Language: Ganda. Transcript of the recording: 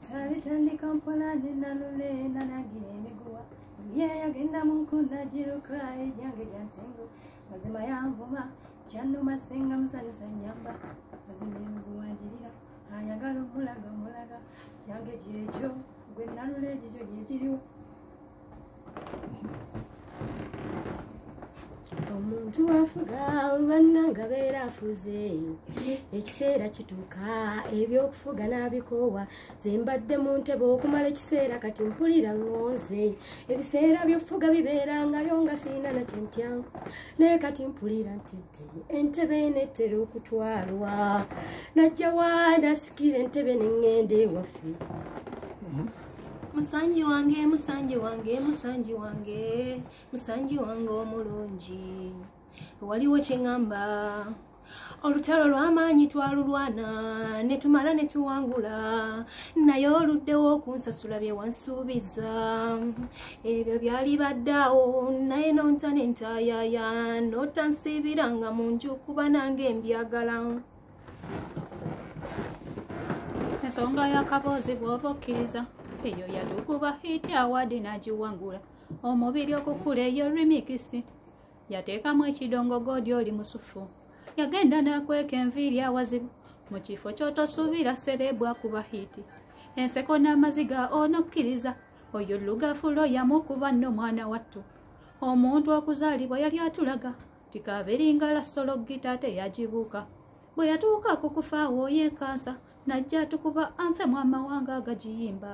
Tabitandika mpola nenalule nanagire emiguwa yagenda munkunda jiruka ejange jantengo mazima yanvuma kyannuma senga musanyusa nyamba mazima emiguwa njirira ayagala omulaga yange kyekyo gwe nalule ekyo gyekiriwo omuntu afuga bannanga beera afuze ekiseera kituuka ebyokufuga n'abikoowa zembadde mu ntebe okumala ekiseera kati mpulira ngonze ebiseera by'ofuga bibeerangayo nga sirina nakyentya naye kati mpulira ntidde entebe nettera okutwalwa najja wanasikira entebe neŋŋenda ewaffe Musanji wange omulungi waliwo kyengamba olutalo lw'amaanyi twalulwana ne tumala ne tuwangula naye oluddewo okunsasula bye wansuubiza ebyo byali baddaawo naye nonta nentaayaya notansiibiranga mu nju kuba nange mbyagala ensonga y'akaboozi bw'oba okkiriza eyo yatukuba hiti awadi nagiwangula omubiri okukula eyo remikisi yateekamu ekidongo godi oli musufu yagenda nakweka enviiri awazibu mu kifo kyotosuubira serebu akuba hiti enseko n'amaziga onokkiriza oyo lugafulo yamukuba nno mwana wattu omuntu okuzaalibwa yali atulaga tikaberinga lasologita ate yagibuuka bwe yatuuka ku kufaawo yeekansa najja atukuba anthemu amawanga agagiyimba